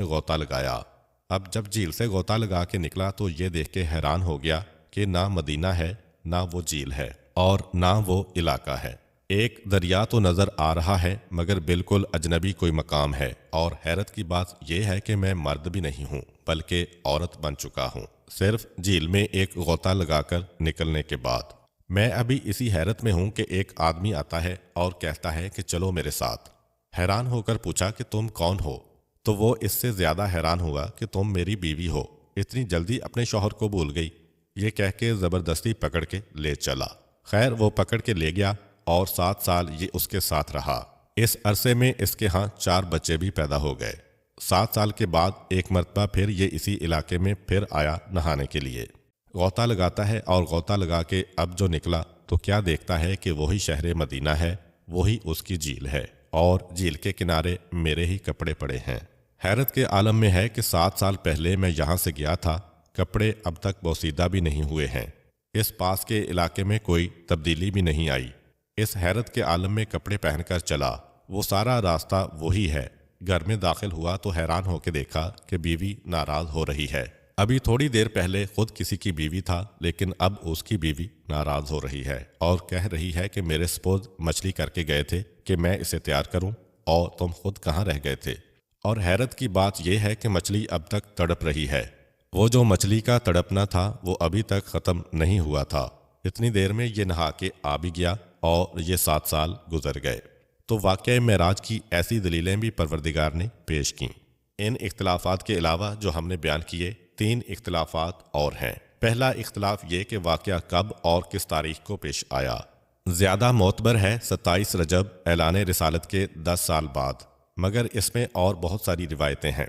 غوطہ لگایا۔ اب جب جھیل سے غوطہ لگا کے نکلا تو یہ دیکھ کے حیران ہو گیا کہ نہ مدینہ ہے، نہ وہ جھیل ہے، اور نہ وہ علاقہ ہے۔ ایک دریا تو نظر آ رہا ہے مگر بالکل اجنبی کوئی مقام ہے، اور حیرت کی بات یہ ہے کہ میں مرد بھی نہیں ہوں بلکہ عورت بن چکا ہوں، صرف جھیل میں ایک غوطہ لگا کر نکلنے کے بعد۔ میں ابھی اسی حیرت میں ہوں کہ ایک آدمی آتا ہے اور کہتا ہے کہ چلو میرے ساتھ۔ حیران ہو کر پوچھا کہ تم کون ہو؟ تو وہ اس سے زیادہ حیران ہوا کہ تم میری بیوی ہو، اتنی جلدی اپنے شوہر کو بھول گئی؟ یہ کہہ کے زبردستی پکڑ کے لے چلا۔ خیر وہ پکڑ کے لے گیا اور 7 سال یہ اس کے ساتھ رہا۔ اس عرصے میں اس کے ہاں 4 بچے بھی پیدا ہو گئے۔ 7 سال کے بعد ایک مرتبہ پھر یہ اسی علاقے میں پھر آیا نہانے کے لیے۔ غوطہ لگاتا ہے اور غوطہ لگا کے اب جو نکلا تو کیا دیکھتا ہے کہ وہی شہر مدینہ ہے، وہی اس کی جھیل ہے، اور جھیل کے کنارے میرے ہی کپڑے پڑے ہیں۔ حیرت کے عالم میں ہے کہ 7 سال پہلے میں یہاں سے گیا تھا، کپڑے اب تک بوسیدہ بھی نہیں ہوئے ہیں، اس پاس کے علاقے میں کوئی تبدیلی بھی نہیں آئی۔ اس حیرت کے عالم میں کپڑے پہن کر چلا، وہ سارا راستہ وہی ہے۔ گھر میں داخل ہوا تو حیران ہو کے دیکھا کہ بیوی ناراض ہو رہی ہے۔ ابھی تھوڑی دیر پہلے خود کسی کی بیوی تھا، لیکن اب اس کی بیوی ناراض ہو رہی ہے اور کہہ رہی ہے کہ میرے سپوز مچھلی کر کے گئے تھے کہ میں اسے تیار کروں، اور تم خود کہاں رہ گئے تھے؟ اور حیرت کی بات یہ ہے کہ مچھلی اب تک تڑپ رہی ہے۔ وہ جو مچھلی کا تڑپنا تھا وہ ابھی تک ختم نہیں ہوا تھا۔ اتنی دیر میں یہ نہا کے آ بھی گیا اور یہ 7 سال گزر گئے۔ تو واقعہ معراج کی ایسی دلیلیں بھی پروردگار نے پیش کیں۔ ان اختلافات کے علاوہ جو ہم نے بیان کیے، 3 اختلافات اور ہیں۔ پہلا اختلاف یہ کہ واقعہ کب اور کس تاریخ کو پیش آیا۔ زیادہ معتبر ہے 27 رجب اعلان رسالت کے 10 سال بعد، مگر اس میں اور بہت ساری روایتیں ہیں۔